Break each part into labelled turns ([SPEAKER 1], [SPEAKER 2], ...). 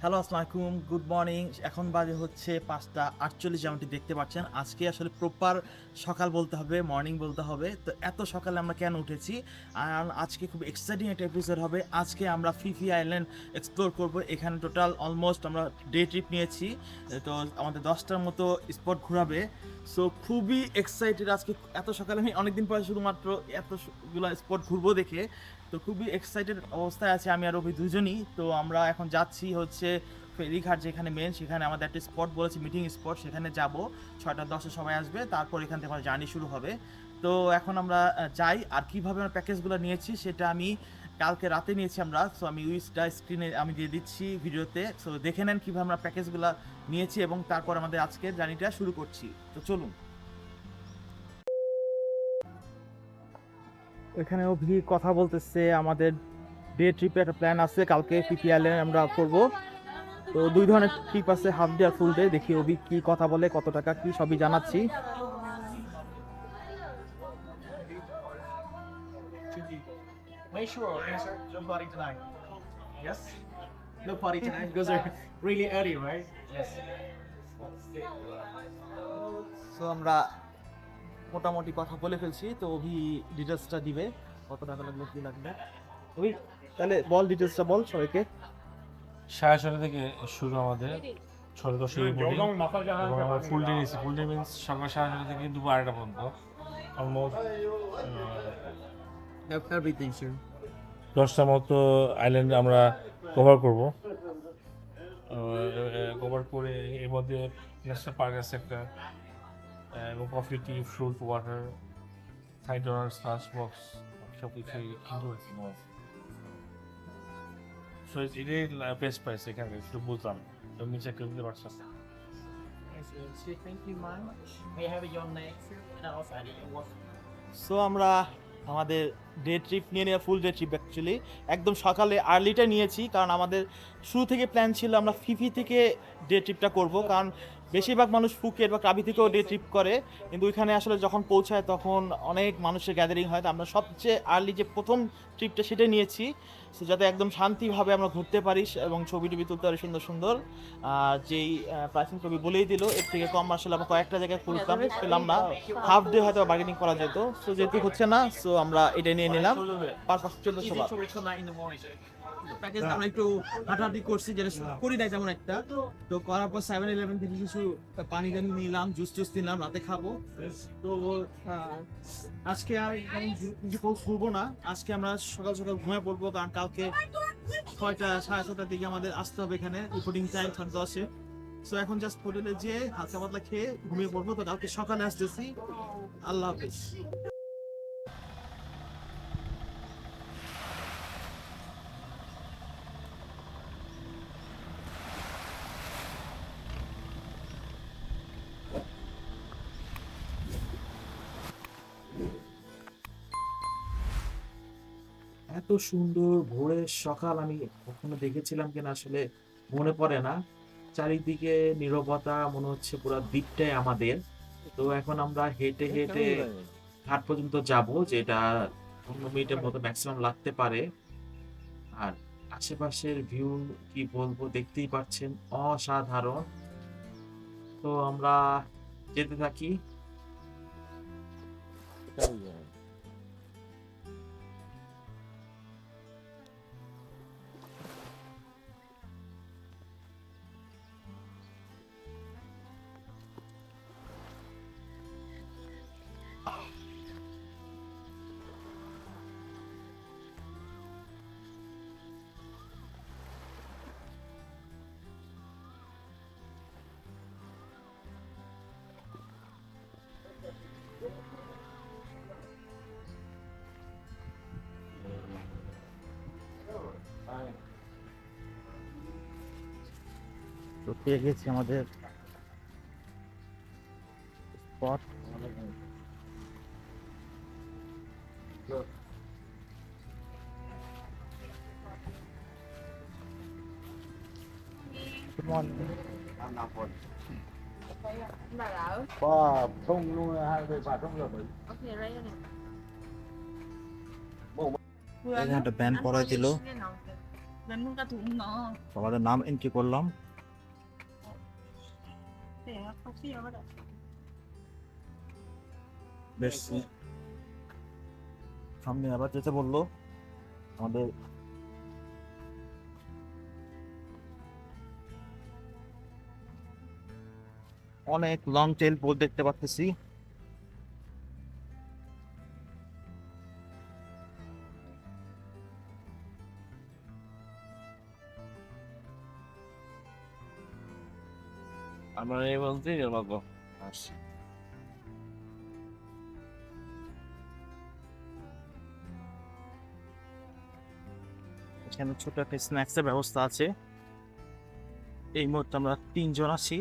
[SPEAKER 1] Hello, আসসালামু আলাইকুম, good morning. এখন বাজে হচ্ছে 5টা 48, যেমনটি দেখতে পাচ্ছেন। আজকে আসলে প্রপার সকাল বলতে হবে, মর্নিং বলতে হবে। তো এত সকালে আমরা কেন উঠেছি? আর আজকে খুব এক্সাইটিং একটা এপিসোড হবে। আজকে আমরা ফিফি আইল্যান্ড এক্সপ্লোর করব। এখানে টোটাল অলমোস্ট আমরা ডে ট্রিপ নিয়েছি। তো আমাদের 10টার মতো স্পট ঘোরাবে। সো খুবই এক্সাইটেড আজকে। এত সকালে আমি অনেকদিন পরে শুধুমাত্র এতগুলো স্পট ঘুরবো দেখে। তো খুবই এক্সাইটেড অবস্থায় আছে আমি আর অভি দুজনই। তো আমরা এখন যাচ্ছি হচ্ছে ফেরিঘাট, যেখানে মেন, সেখানে আমাদের একটা স্পট বলেছে, মিটিং স্পট, সেখানে যাব। 6টা 10-এ সবাই আসবে, তারপর এখান থেকে আমার জার্নি শুরু হবে। তো এখন আমরা যাই। আর কীভাবে আমরা প্যাকেজগুলো নিয়েছি সেটা আমি কালকে রাতে নিয়েছি আমরা। সো আমি উইসটা স্ক্রিনে আমি দিয়ে দিচ্ছি ভিডিওতে। সো দেখে নেন কীভাবে আমরা প্যাকেজগুলো নিয়েছি এবং তারপর আমাদের আজকের জার্নিটা শুরু করছি। তো চলুন। এখানে অভি কথা বলতেছে। আমাদের ডে ট্রিপে একটা প্ল্যান আছে, কালকে পিপি আইল্যান্ড আমরা করব। তো 2 ধরনের ট্রিপ আছে, হাফ ডে আর ফুল ডে। দেখি অভি কি কথা বলে, কত টাকা কি সবই জানাচ্ছি।
[SPEAKER 2] Make sure answer no party tonight. Yes? No party tonight because they're really early, right? Yes.
[SPEAKER 1] So আমরা মোটামুটি কথা বলে ফেলছি। তো অভি ডিটেলসটা দিবে, কত টাকা লাগবে কি লাগবে। অভি তাহলে বল, ডিটেলসটা বল সবাইকে।
[SPEAKER 3] 6:30 থেকে শুরু আমাদের 6:10 বোর্ডিং এবং আমরা ফুল ডে নিয়েছি। ফুল ডে মিনস সকাল 6:30 থেকে দুপুর 2:30 পর্যন্ত অলমোস্ট
[SPEAKER 2] Everything, sir.
[SPEAKER 3] 10টার মতো আইল্যান্ড আমরা কভার করব। কভার করে এর মধ্যে ন্যাশনাল পার্ক আছে একটা, এবং coffee, tea, fruit, water, side doner, snacks box সব কিছু ইনক্লুড। সো এটাই বেস্ট প্রাইস এখানে, একটু বুঝলাম তুমি চেক করে দিতে পারছো।
[SPEAKER 2] Thank you, man. May I have your name, sir? And also, I need your
[SPEAKER 1] so আমরা আমাদের ডে ট্রিপ নিয়ে নেওয়া, ফুল ডে ট্রিপ অ্যাকচুয়ালি একদম সকালে আর্লিটা নিয়েছি, কারণ আমাদের শুরু থেকে প্ল্যান ছিল আমরা ফিফি থেকে ডে ট্রিপটা করব। কারণ বেশিরভাগ মানুষ ফুকেট বা ক্রাবি থেকেও ডে ট্রিপ করে, কিন্তু ওইখানে আসলে যখন পৌঁছায় তখন অনেক মানুষের গ্যাদারিং হয়। তো আমরা সবচেয়ে আর্লি যে প্রথম ট্রিপটা সেটা নিয়েছি, সো যাতে একদম শান্তিভাবে আমরা ঘুরতে পারি এবং ছবি টবি তুলতে পারি সুন্দর সুন্দর। আর যেই প্রাইসিং কবি বলেই দিল, এর থেকে কম আসলে আমরা কয়েকটা জায়গায় খুলতাম, পেলাম না। হাফ ডে হয়তো বার্গেনিং করা যেত, সো যেহেতু হচ্ছে না, সো আমরা এটা নিয়ে নিলাম। Per person 1400 but.
[SPEAKER 2] tonight in the morning, sir. Package আমরা একটু হাঁটাহাঁটি করছি, যেটা করি নাই তেমন একটা। তো করার পর 7-11 থেকে কিছু পানি টানি নিলাম, জুস টুস নিলাম, রাতে খাবো। তো আজকে আর কিছু ঘুরবো না। আজকে আমরা সকাল সকাল ঘুমিয়ে পড়বো, কারণ কালকে 6টা 6:30টার দিকে আমাদের আসতে হবে এখানে, রিপোর্টিং টাইম 10:30-এ। সো এখন জাস্ট হোটেলে যেয়ে হালকা পাতলা খেয়ে ঘুমিয়ে পড়বো। তো কালকে সকালে আসতেছি। আল্লাহ হাফিজ। এত সুন্দর ভোরের সকাল আমি কখনো দেখেছিলাম কিনা আসলে মনে পড়ে না। চারিদিকে নীরবতা, মনে হচ্ছে পুরো দ্বীপটাই আমাদের। তো এখন আমরা হেঁটে হেঁটে ঘাট পর্যন্ত যাব, যেটা 15 মিনিটের মতো ম্যাক্সিমাম লাগতে পারে। আর আশেপাশের ভিউ কি বলবো, দেখতেই পাচ্ছেন, অসাধারণ। তো আমরা যেতে থাকি। তো পেয়ে গেছি আমাদের spot. Good morning.
[SPEAKER 4] Bà lỡ.
[SPEAKER 1] Wow, không luôn, hai người bạn không được.
[SPEAKER 4] Ok, right on it.
[SPEAKER 1] এখানে একটা ব্যান্ড পরাই দিল।
[SPEAKER 4] Gắn cả thùng nó.
[SPEAKER 1] আমাদের নাম এন্ট্রি করলাম।
[SPEAKER 4] Để không xíu đó.
[SPEAKER 1] বেশ সামনে আবার যেতে বললো আমাদের অনেক লং টেল বোট দেখতে পাচ্ছি।
[SPEAKER 3] আমরা এই বলতে বাবা আসছি।
[SPEAKER 1] এখানে ছোট একটা স্ন্যাক্সের ব্যবস্থা আছে। এই মুহূর্তে আমরা 3 জন আছি।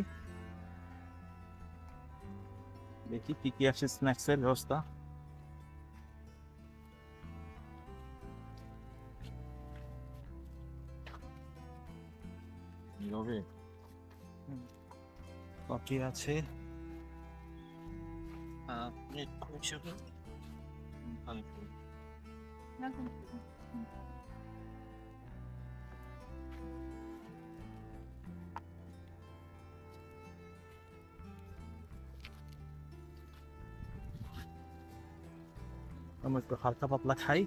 [SPEAKER 1] দেখি কি কি আছে স্ন্যাক্সের ব্যবস্থা। কফি আছে।
[SPEAKER 4] Nó không.
[SPEAKER 1] আমরা একটু হালকা পাতলা খাই,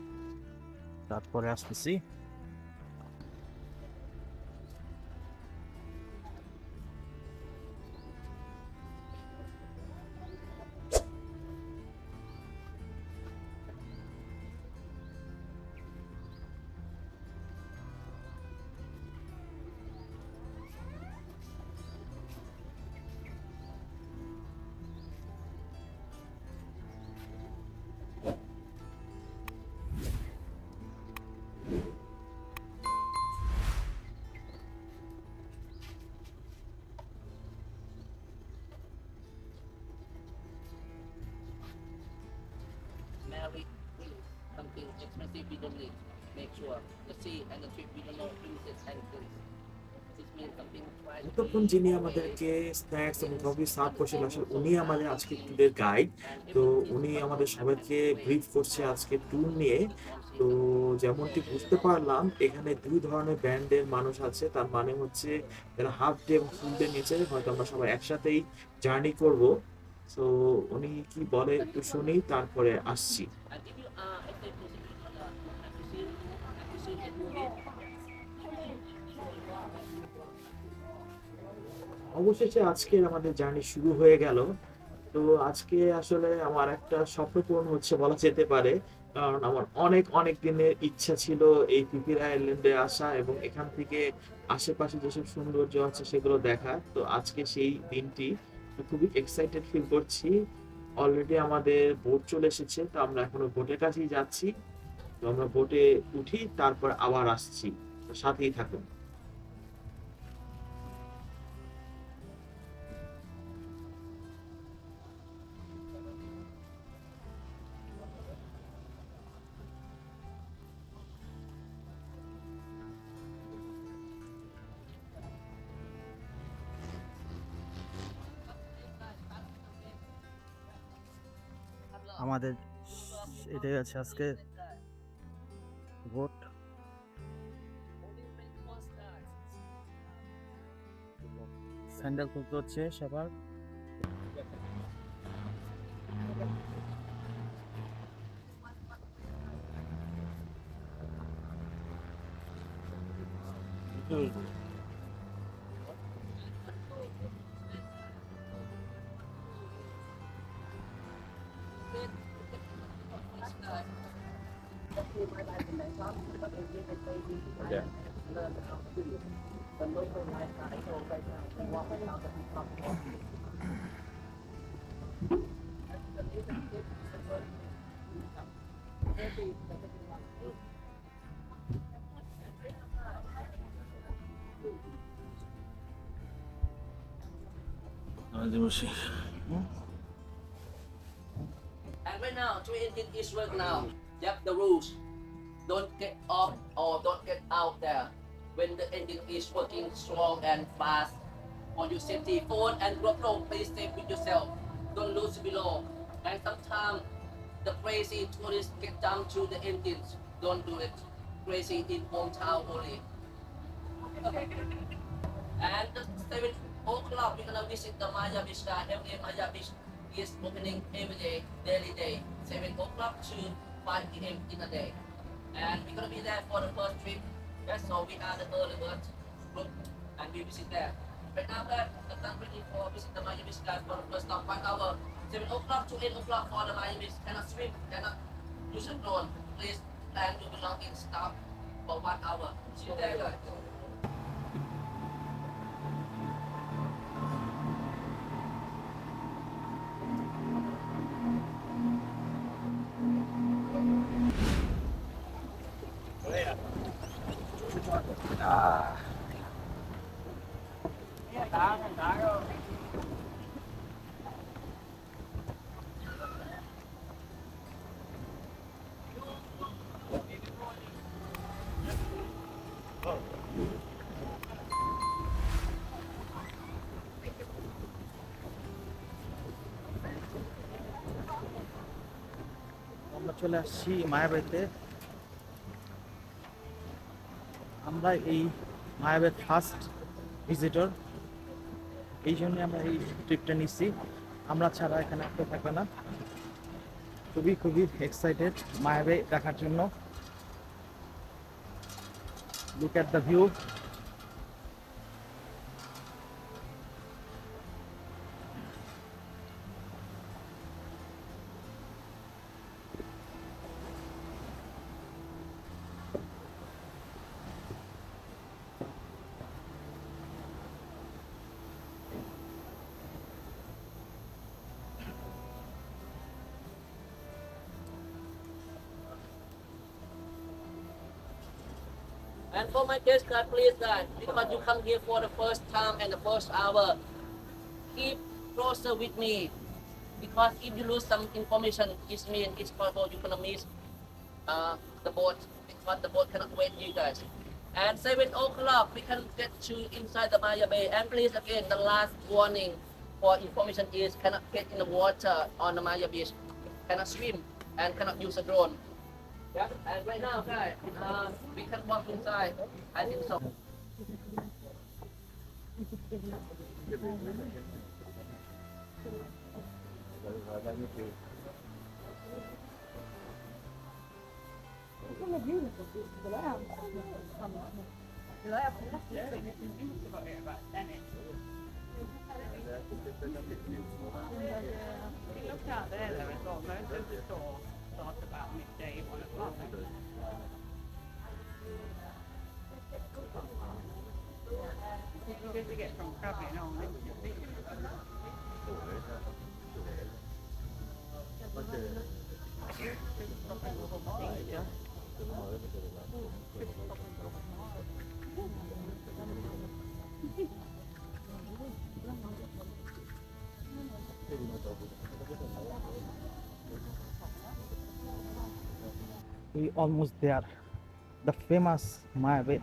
[SPEAKER 1] তারপরে আসতেছি।
[SPEAKER 5] married something expensive we don't need. Make sure the sea and the trip we don't know uses and things. This means something twice.
[SPEAKER 6] এতক্ষণ যিনি আমাদেরকে স্ন্যাক্স এবং কফি সার্ভ করছিল আসলে উনি আমাদের আজকে ট্যুরের গাইড। তো উনি আমাদের সবাইকে ব্রিফ করছে আজকে ট্যুর নিয়ে। তো যেমনটি বুঝতে পারলাম এখানে দুই ধরনের ব্যান্ডের মানুষ আছে, তার মানে হচ্ছে যারা হাফ ডে এবং ফুল ডে নিয়েছে, হয়তো আমরা সবাই একসাথেই জার্নি করব। তো উনি কি বলে একটু শুনি, তারপরে আসছি।
[SPEAKER 5] And if you are interested in appreciate movie,
[SPEAKER 6] অবশেষে আজকে আমাদের জার্নি শুরু হয়ে গেল। তো আজকে আসলে আমার একটা স্বপ্ন পূরণ হচ্ছে বলা যেতে পারে, কারণ আমার অনেক অনেক দিনের ইচ্ছা ছিল এই পিপির আইল্যান্ডে আসা এবং এখান থেকে আশেপাশে যেসব সৌন্দর্য আছে সেগুলো দেখা। তো আজকে সেই দিনটি, তো খুবই এক্সাইটেড ফিল করছি। অলরেডি আমাদের বোট চলে এসেছে, তো আমরা এখনো বোটের কাছেই যাচ্ছি। তো আমরা বোটে উঠি, তারপর আবার আসছি। তো সাথেই থাকুন।
[SPEAKER 1] আমাদের এটাই আছে আজকে বোট। স্যান্ডেল খুলতে হচ্ছে সবার।
[SPEAKER 5] and right now, 3 engine is work now. Yep, the rules. Don't get off or don't get out there when the engine is working strong and fast. For your safety, phone and GoPro, please stay with yourself. Don't lose below. And sometimes the crazy tourists get down to the engines. Don't do it. Crazy in hometown only. And the 7 o'clock, we're gonna visit the Maya Beach. Every day Maya Beach is opening every day, daily day, 7 o'clock to 5 p.m. in a day. And we're gonna be there for the first trip. Yes, so we are the early bird group, and we visit there. Right now, guys, the time ready for visit the Maya Beach guys for the first time. 1 hour, 7 o'clock to 8 o'clock for the Maya Beach. Cannot swim, cannot use a drone. Please plan your belongings, stop for 1 hour. See you there, guys.
[SPEAKER 1] আমরা চলে আসছি মায়াবাড়িতে। আমরা এই মায়াবাড়ির first visitor, এই জন্য আমরা এই ট্রিপটা নিচ্ছি। আমরা ছাড়া এখানে কেউ থাকবে না। খুবই খুবই এক্সাইটেড মায়াবাড়ি দেখার জন্য। Look at the view.
[SPEAKER 5] And for my guest guys, please guys, because you come here for the first time and the first hour, keep closer with me. Because if you lose some information, it's mean it's possible you're gonna miss the boat because the boat cannot wait you guys. And 7 o'clock, we can get to inside the Maya Bay. And please again, the last warning for information is cannot get in the water on the Maya Beach, cannot swim, and cannot use a drone. Yeah, and right now, guys, we can walk inside. I think so.
[SPEAKER 1] We almost there, the famous Maya Bay.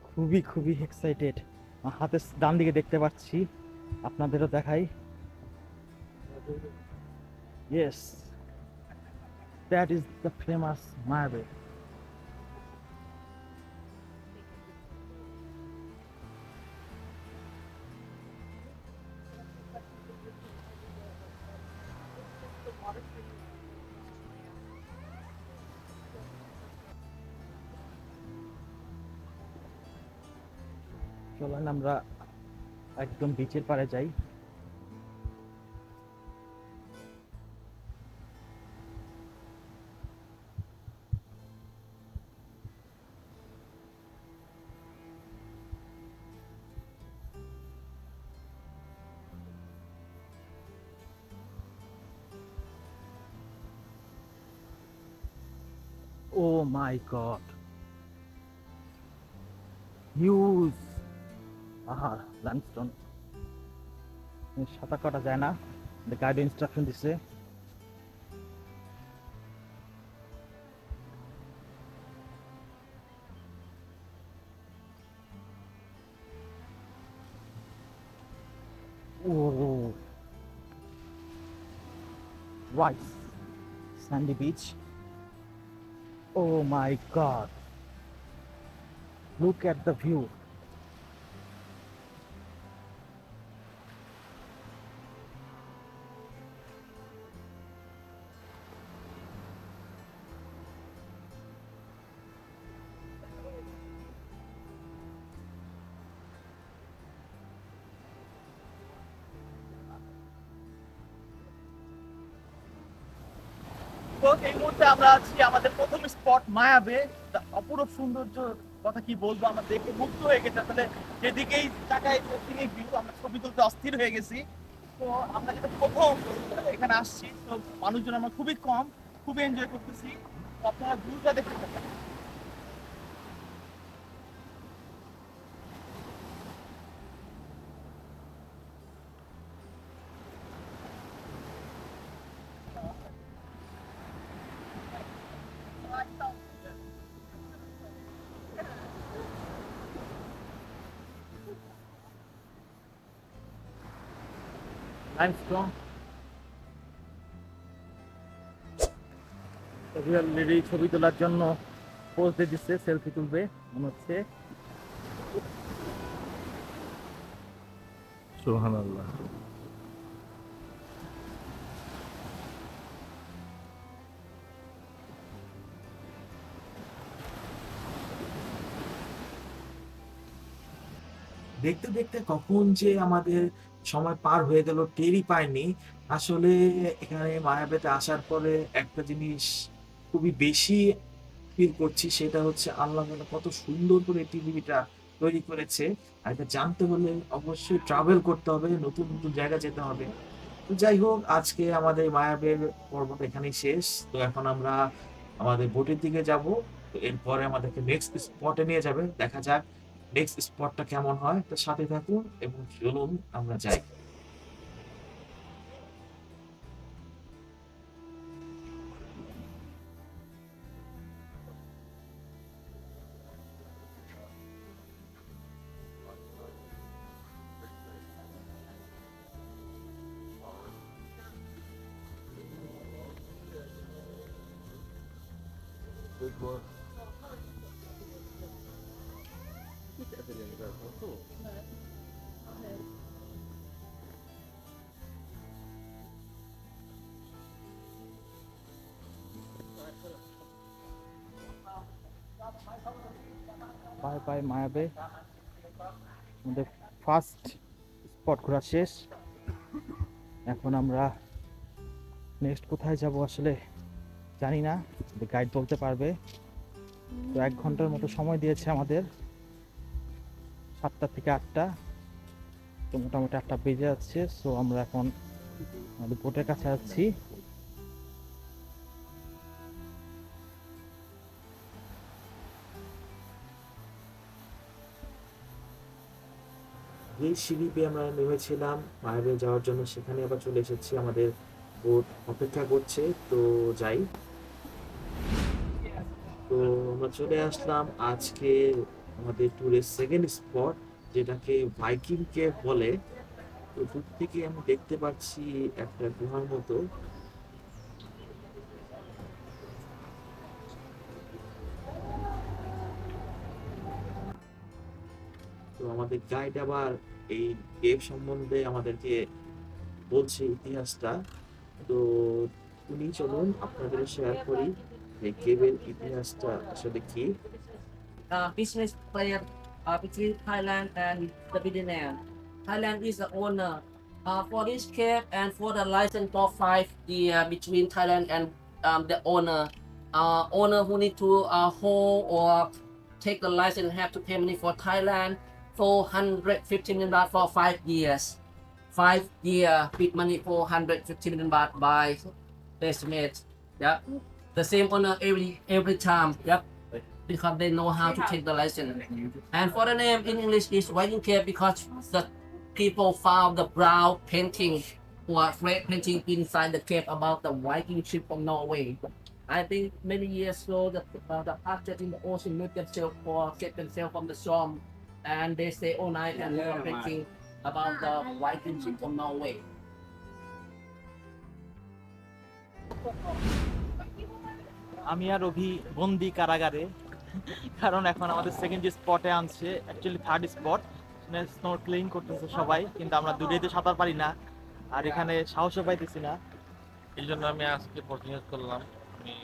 [SPEAKER 1] খুবই খুবই excited. হাতের ডান দিকে দেখতে পাচ্ছি, আপনাদেরও দেখাই। Yes, that is the famous Maya Bay. চলেন আমরা একদম বিচের পাড়ে যাই। Oh my god, huge! আহা, ল্যান্ডস্টোন। সাঁতার কাটা যায় না, গাইড ইনস্ট্রাকশন দিছে। Oh, right, sandy beach. Oh my god, Look at the view.
[SPEAKER 2] তো এই মুহূর্তে আমরা আছি আমাদের প্রথম স্পট মায়াবে। তা অপরূপ সৌন্দর্য কথা কি বলবো, আমরা দেখে মুগ্ধ হয়ে গেছি আসলে। যেদিকেই তাকাই সেদিকেই ভিউ, আমরা ছবি তুলতে অস্থির হয়ে গেছি। তো আমরা যেটা প্রথম এখানে আসছি, তো মানুষজন আমরা খুবই কম, খুবই এনজয় করতেছি। তো আপনারা ভিউটা দেখতে পাবেন।
[SPEAKER 1] Limestone. অলরেডি ছবি তোলার জন্য পোজ দিয়ে দিচ্ছে, সেলফি তুলবে মনে হচ্ছে। সুবহানাল্লাহ।
[SPEAKER 6] দেখতে দেখতে কখন যে আমাদের সময় পার হয়ে গেল টেরই পাইনি। আসলে এখানে মায়াবেতে আসার পরে একটা জিনিস খুবই বেশি ফিল করছি, সেটা হচ্ছে আল্লাহ তাআলা কত সুন্দর করে এই পৃথিবীটা তৈরি করেছে। আর এটা জানতে হলে অবশ্যই ট্রাভেল করতে হবে, নতুন নতুন জায়গা যেতে হবে। তো যাই হোক, আজকে আমাদের মায়াবের পর্বটা এখানেই শেষ। তো এখন আমরা আমাদের বোটের দিকে যাব। তো এরপরে আমাদেরকে নেক্সট স্পটে নিয়ে যাবে, দেখা যাক নেক্সট স্পটটা কেমন হয়। তো সাথে থাকুন এবং চলুন আমরা যাই।
[SPEAKER 1] Bye bye মায়াবে। আমাদের ফার্স্ট স্পট ঘোরা শেষ। এখন আমরা নেক্সট কোথায় যাব আসলে জানি না, গাইড বলতে পারবে। তো 1 ঘন্টার মতো সময় দিয়েছে আমাদের, 7টা থেকে 8টা। তো মোটামুটি 8টা বেজে যাচ্ছে। সো আমরা এখন আমাদের বোটের কাছে আছি।
[SPEAKER 6] এই সিঁড়ি বেয়ে আমরা নেমেছিলাম মায়াবে যাওয়ার জন্য, সেখানে আবার চলে এসেছি, আমাদের বোট অপেক্ষা করছে। তো যাই। তো আমরা চলে আসলাম আজকে আমাদের ট্যুরের সেকেন্ড স্পট, যেটাকে ভাইকিং কেভ বলে। তো দূর থেকে আমি দেখতে পাচ্ছি একটা গুহার মতো। তো আমাদের গাইড আবার এই কেভ সম্বন্ধে আমাদেরকে বলছে ইতিহাসটা। তো উনি চলুন আপনাদের শেয়ার করি এই কেভের ইতিহাসটা আসলে কি।
[SPEAKER 5] Business plan between Thailand and the billionaire. Thailand is the owner for this cave and for the license for 5 years between Thailand and the owner. Owner who need to hold or take the license have to pay money for Thailand 450 million baht for 5 years. 5 year with money 450 million baht by the estimate. Yep. The same owner every time. Yep. Because they know how to take the license. And for the name in English is Viking Cave because the people found the brown painting or red painting inside the cave about the Viking ship from Norway. I think many years ago the archers in the ocean moved themselves or get themselves from the storm, and they stay all night and they are painting about the Viking ship from Norway.
[SPEAKER 1] আমি আর অভি বন্দি কারাগারে। কারণ এখন আমাদের second যে স্পটে আনছে, actually third spot, snorkelling করতেছে সবাই, কিন্তু আমরা দূরেতে সাঁতার পারি না আর এখানে সাহসও পাইতেছি না।
[SPEAKER 3] এই জন্য আমি আজকে পছন্দ করলাম, আমি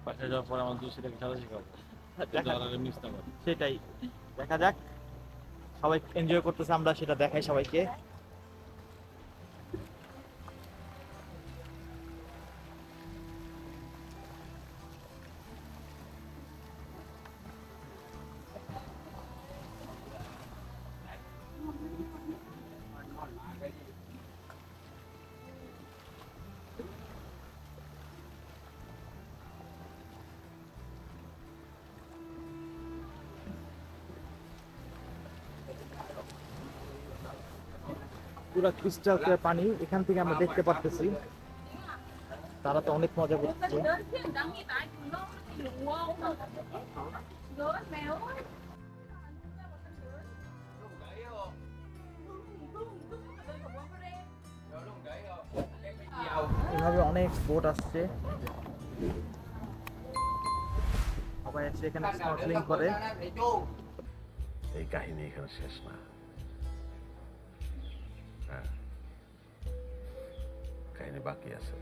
[SPEAKER 3] বাসায় যাওয়ার পর আমার দুই ছেলেকে সাঁতার শেখাবো, মিস না করে।
[SPEAKER 1] সেটাই, দেখা যাক, সবাই এনজয় করতেছে, আমরা সেটা দেখাই সবাইকে। পুরো ক্রিস্টাল ক্লিয়ার পানি, এখান থেকে আমরা দেখতে পারতেছি। তারা তো অনেক মজা করছে।
[SPEAKER 4] Đến thiên đắng như tại cùng nó thì lụa không? Gớt mèo ơi.
[SPEAKER 1] এভাবে অনেক বোট আসছে, সবাই এসে এখানে স্নরকেলিং করে।
[SPEAKER 7] এই কাহিনী এখানে শেষ না। হ্যাঁ, কাহিনী বাকি আছে।